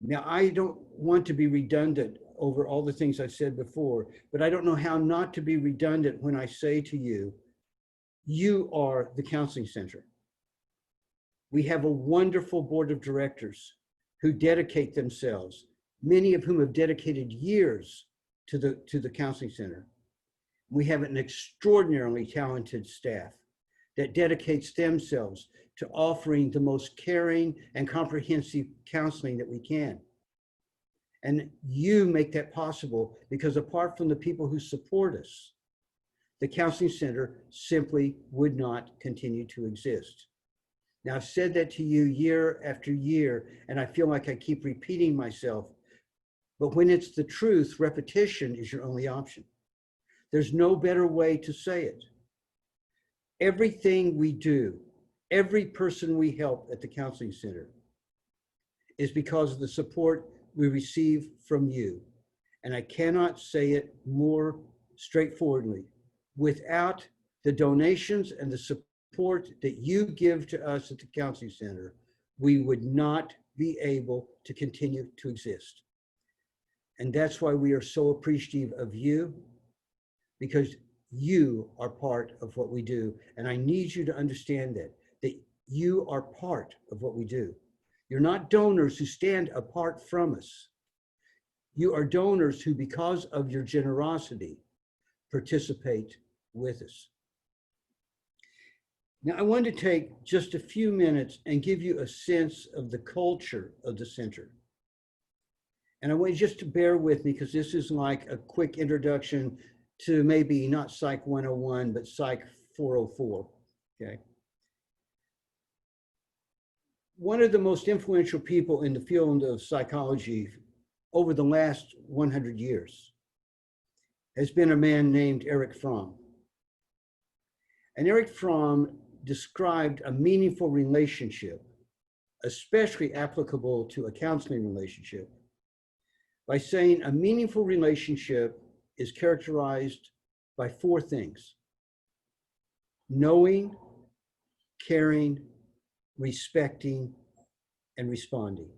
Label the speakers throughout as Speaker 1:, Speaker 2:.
Speaker 1: Now, I don't want to be redundant over all the things I've said before, but I don't know how not to be redundant when I say to you, you are the counseling center. We have a wonderful board of directors who dedicate themselves, many of whom have dedicated years to the counseling center. We have an extraordinarily talented staff that dedicates themselves to offering the most caring and comprehensive counseling that we can. And you make that possible, because apart from the people who support us, the counseling center simply would not continue to exist. Now, I've said that to you year after year, and I feel like I keep repeating myself, but when it's the truth, repetition is your only option. There's no better way to say it. Everything we do, every person we help at the counseling center is because of the support we receive from you. And I cannot say it more straightforwardly. Without the donations and the support that you give to us at the counseling center, we would not be able to continue to exist. And that's why we are so appreciative of you, because you are part of what we do. And I need you to understand that you are part of what we do. You're not donors who stand apart from us. You are donors who, because of your generosity, participate with us. Now, I want to take just a few minutes and give you a sense of the culture of the center. And I want you just to bear with me, because this is like a quick introduction to maybe not Psych 101, but Psych 404, okay? One of the most influential people in the field of psychology over the last 100 years has been a man named Erich Fromm. And Erich Fromm described a meaningful relationship, especially applicable to a counseling relationship, by saying a meaningful relationship is characterized by four things: knowing, caring, respecting, and responding.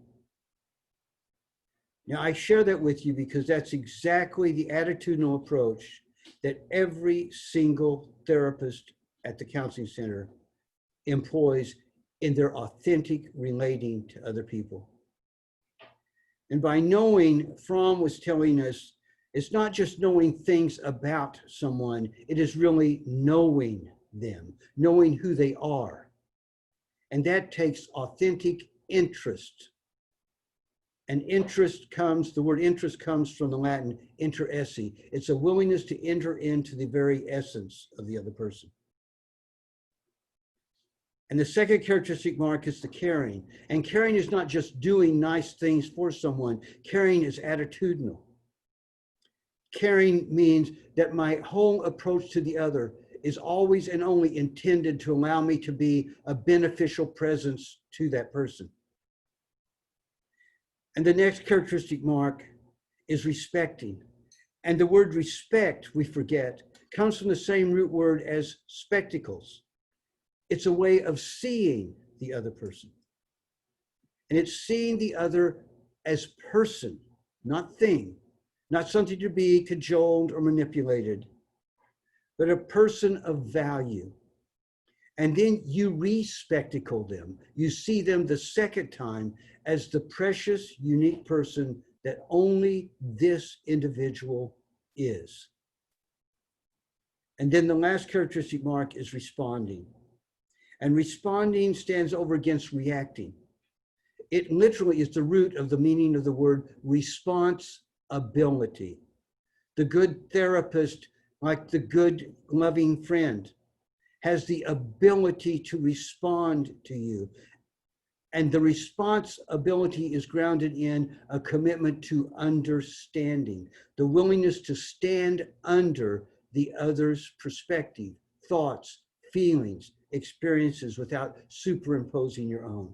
Speaker 1: Now, I share that with you because that's exactly the attitudinal approach that every single therapist at the counseling center employs in their authentic relating to other people. And by knowing, Fromm was telling us, it's not just knowing things about someone, it is really knowing them, knowing who they are. And that takes authentic interest. And the word interest comes from the Latin interesse. It's a willingness to enter into the very essence of the other person. And the second characteristic mark is the caring. And caring is not just doing nice things for someone. Caring is attitudinal. Caring means that my whole approach to the other is always and only intended to allow me to be a beneficial presence to that person. And the next characteristic mark is respecting. And the word respect, we forget, comes from the same root word as spectacles. It's a way of seeing the other person. And it's seeing the other as person, not thing, not something to be cajoled or manipulated, but a person of value. And then you re-spectacle them. You see them the second time as the precious, unique person that only this individual is. And then the last characteristic mark is responding. And responding stands over against reacting. It literally is the root of the meaning of the word responsibility. The good therapist, like the good loving friend, has the ability to respond to you. And the responsibility is grounded in a commitment to understanding, the willingness to stand under the other's perspective, thoughts, feelings, experiences without superimposing your own.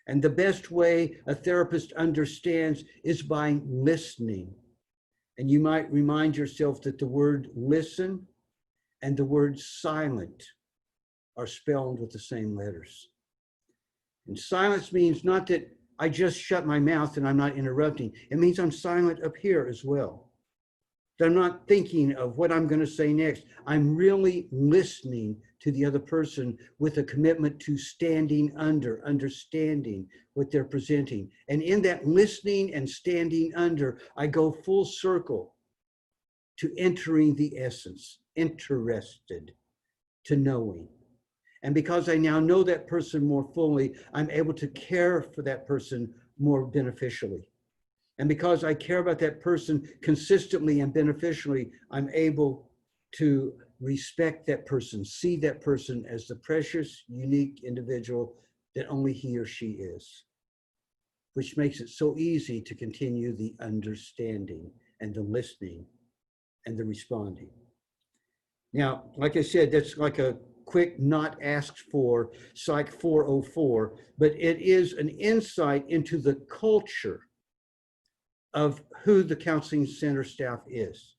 Speaker 1: And the best way a therapist understands is by listening. And you might remind yourself that the word listen and the word silent are spelled with the same letters. And silence means not that I just shut my mouth and I'm not interrupting. It means I'm silent up here as well. That I'm not thinking of what I'm going to say next. I'm really listening to the other person with a commitment to standing under, understanding what they're presenting. And in that listening and standing under, I go full circle to entering the essence, interested, to knowing. And because I now know that person more fully, I'm able to care for that person more beneficially. And because I care about that person consistently and beneficially, I'm able to respect that person, see that person as the precious, unique individual that only he or she is, which makes it so easy to continue the understanding and the listening and the responding. Now, like I said, that's like a quick, not asked for Psych 404, but it is an insight into the culture of who the counseling center staff is.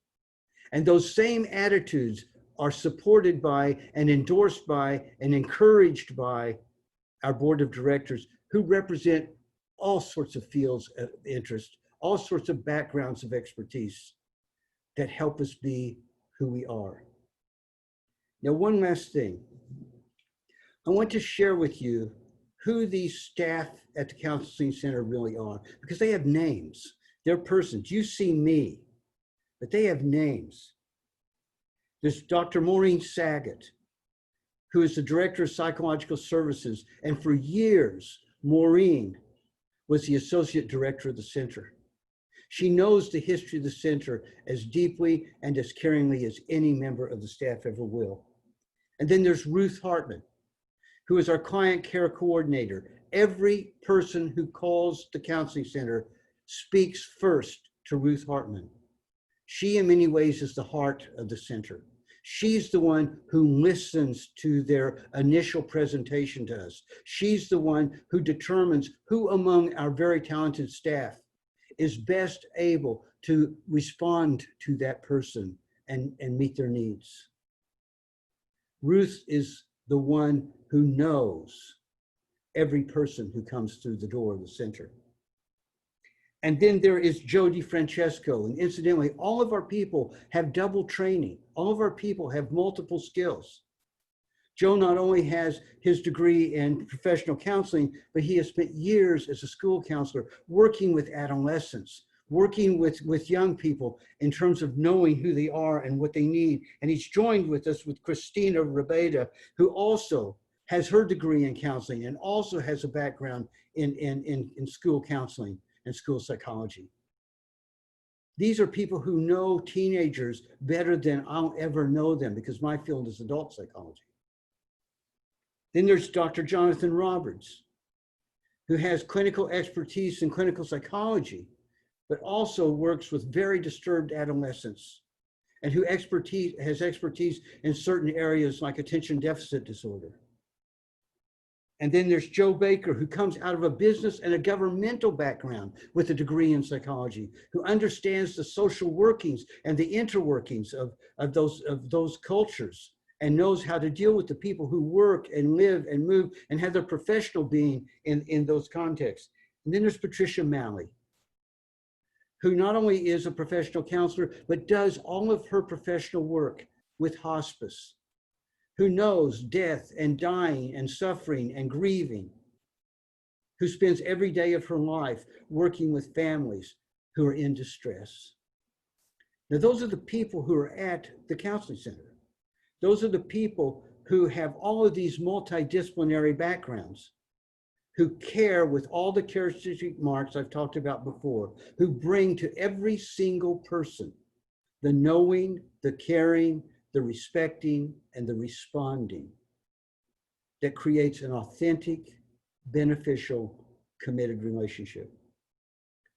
Speaker 1: And those same attitudes are supported by and endorsed by and encouraged by our board of directors, who represent all sorts of fields of interest, all sorts of backgrounds of expertise that help us be who we are. Now, one last thing. I want to share with you who these staff at the counseling center really are, because they have names. They're persons. You see me, but they have names. There's Dr. Maureen Saget, who is the director of psychological services. And for years, Maureen was the associate director of the center. She knows the history of the center as deeply and as caringly as any member of the staff ever will. And then there's Ruth Hartman, who is our client care coordinator. Every person who calls the counseling center speaks first to Ruth Hartman. She, in many ways, is the heart of the center. She's the one who listens to their initial presentation to us. She's the one who determines who among our very talented staff is best able to respond to that person and meet their needs. Ruth is the one who knows every person who comes through the door of the center. And then there is Joe DiFrancesco. And incidentally, all of our people have double training. All of our people have multiple skills. Joe not only has his degree in professional counseling, but he has spent years as a school counselor working with adolescents, working with young people in terms of knowing who they are and what they need. And he's joined with us with Christina Rabeda, who also has her degree in counseling and also has a background in school counseling and school psychology. These are people who know teenagers better than I'll ever know them, because my field is adult psychology. Then there's Dr. Jonathan Roberts, who has clinical expertise in clinical psychology, but also works with very disturbed adolescents, and who has expertise in certain areas like attention deficit disorder. And then there's Joe Baker, who comes out of a business and a governmental background with a degree in psychology, who understands the social workings and the interworkings of those cultures, and knows how to deal with the people who work and live and move and have their professional being in those contexts. And then there's Patricia Malley, who not only is a professional counselor, but does all of her professional work with hospice, who knows death and dying and suffering and grieving, who spends every day of her life working with families who are in distress. Now, those are the people who are at the counseling center. Those are the people who have all of these multidisciplinary backgrounds, who care with all the characteristic marks I've talked about before, who bring to every single person the knowing, the caring, the respecting, and the responding that creates an authentic, beneficial, committed relationship.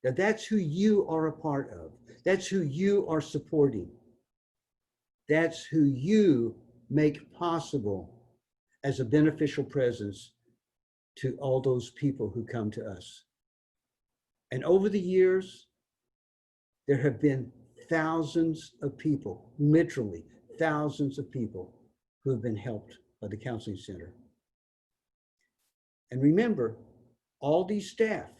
Speaker 1: Now, that's who you are a part of. That's who you are supporting. That's who you make possible as a beneficial presence to all those people who come to us. And over the years, there have been thousands of people, literally thousands of people, who have been helped by the counseling center. And remember, all these staff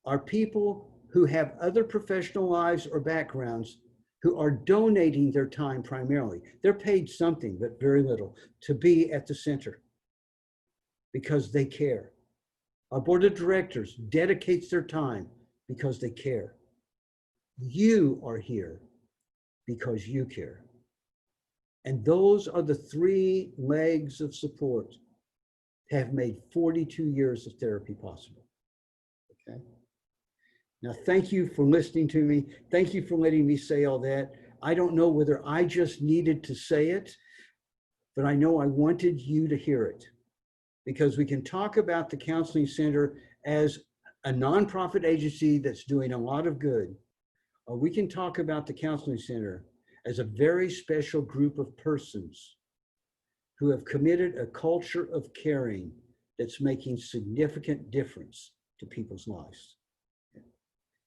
Speaker 1: are people who have other professional lives or backgrounds who are donating their time primarily. They're paid something, but very little, to be at the center because they care. Our board of directors dedicates their time because they care. You are here because you care. And those are the three legs of support that have made 42 years of therapy possible. Okay. Now, thank you for listening to me. Thank you for letting me say all that. I don't know whether I just needed to say it, but I know I wanted you to hear it, because we can talk about the Counseling Center as a nonprofit agency that's doing a lot of good, or we can talk about the Counseling Center as a very special group of persons who have committed a culture of caring that's making significant difference to people's lives.